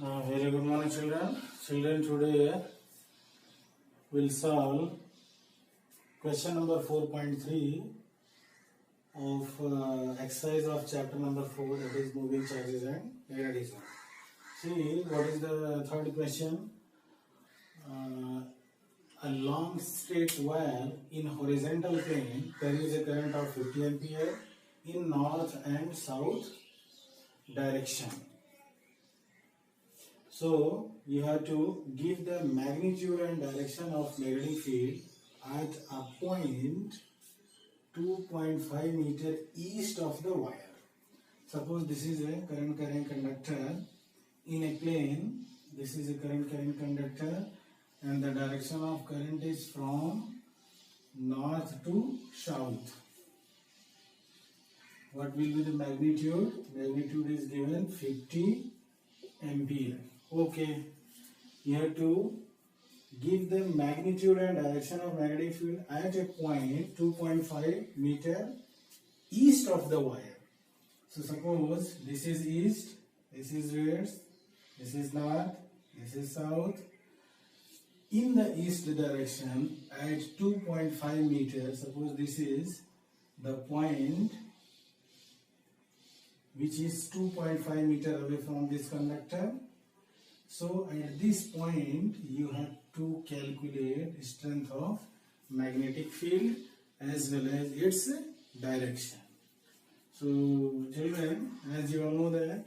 Very good morning, children. Children, today we'll solve question number 4.3 of exercise of chapter number 4, that is moving charges and magnetism. See, what is the third question? A long straight wire in horizontal plane carries a current of 50 ampere in north and south direction. So you have to give the magnitude and direction of magnetic field at a point 2.5 meter east of the wire. Suppose this is a current carrying conductor in a plane. This is a current carrying conductor, and the direction of current is from north to south. What will be the magnitude? Magnitude is given 50 ampere. Okay, you have to give the magnitude and direction of magnetic field at a point 2.5 meter east of the wire. So suppose this is east, this is west, this is north, this is south. In the east direction at 2.5 meters, suppose this is the point which is 2.5 meter away from this conductor. So at this point you have to calculate strength of magnetic field as well as its direction. So children, as you all know that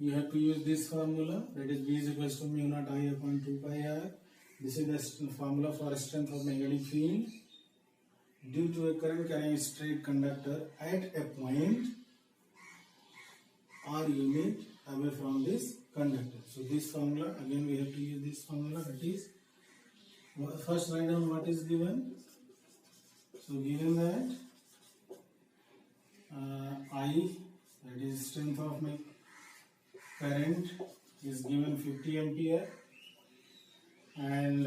you have to use this formula, that is B is equals to mu naught I upon 2 pi r. This is the formula for strength of magnetic field due to a current carrying straight conductor at a point or unit away from this conductor. So this formula, again we have to use this formula, that is, first write down what is given. So given that I, that is strength of my current, is given 50 ampere, and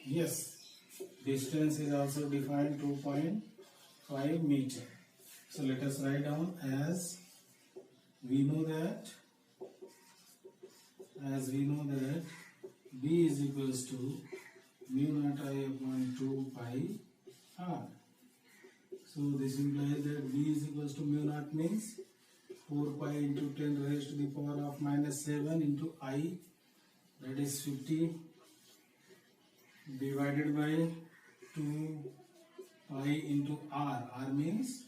yes, distance is also defined 2.5 meter. So let us write down as we know that B is equals to mu naught I upon 2 pi r. So this implies that B is equals to mu naught means 4 pi into 10 raised to the power of minus 7 into I, that is 50, divided by 2 pi into r. R means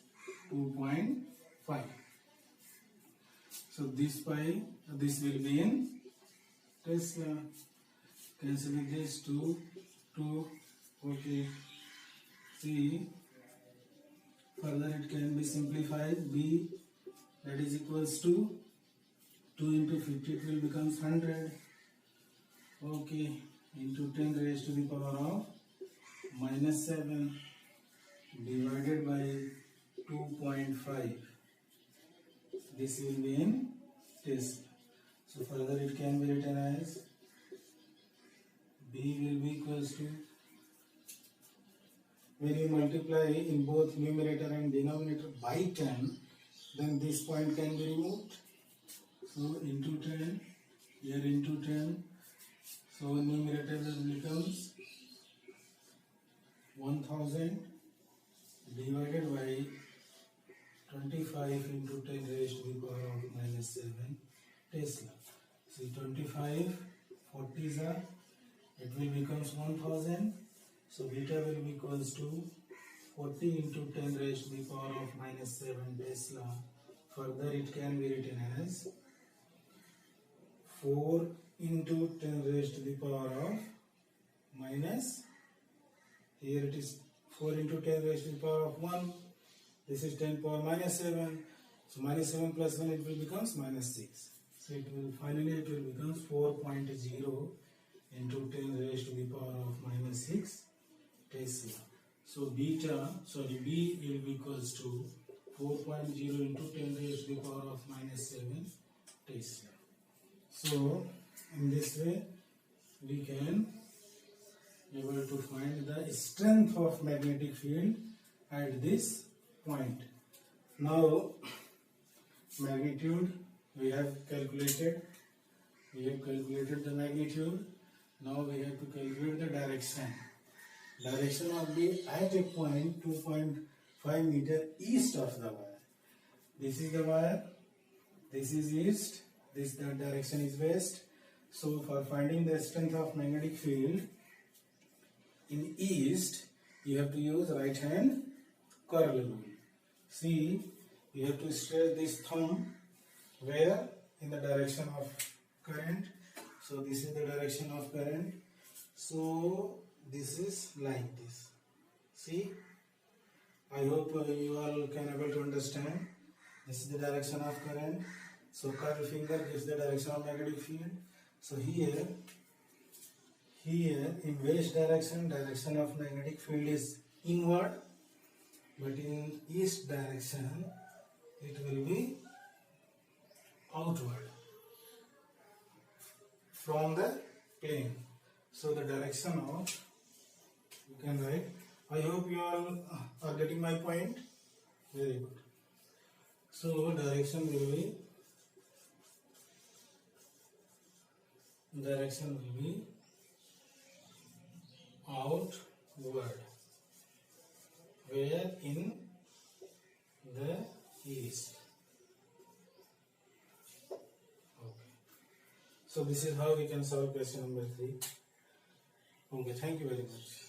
2.5. So this pi, this will be in Tesla. Cancel with this 2. Okay. See, further it can be simplified. B, that is equals to 2 into 50, it will become 100. Okay, into 10 raised to the power of minus 7 divided by 2.5. This will be in Tesla. So further it can be written as B will be equals to, when you multiply in both numerator and denominator by 10, then this point can be removed. So into 10, here into 10, so numerator becomes 1000 divided by 25 into 10 raised to the power of minus 7 Tesla. See, 25, 40s are, it will becomes 1000. So beta will be equals to 40 into 10 raised to the power of minus 7 Tesla. Further it can be written as 4 into 10 raised to the power of minus, here it is 4 into 10 raised to the power of 1. This is 10 power minus 7. So minus 7 plus 1, it will becomes minus 6. So it will finally become 4.0 into 10 raised to the power of minus 6 Tesla. So B will be equals to 4.0 into 10 raised to the power of minus 7 Tesla. So in this way we can able to find the strength of magnetic field at this point. Now magnitude we have calculated the magnitude. Now we have to calculate the direction. Direction will be at a point 2.5 meter east of the wire. This is the wire, this is east, the direction is west. So for finding the strength of magnetic field in east, you have to use right hand curl rule. See, you have to stretch this thumb where? In the direction of current. So this is the direction of current. So this is like this. See, I hope you all can able to understand. This is the direction of current. So curl finger gives the direction of magnetic field. So here in west direction of magnetic field is inward, but in east direction it will be outward from the plane. So the direction of, you can write. I hope you all are getting my point. Very good. So direction will be outward, where in the east. Okay. So this is how we can solve question number 3. Okay, thank you very much.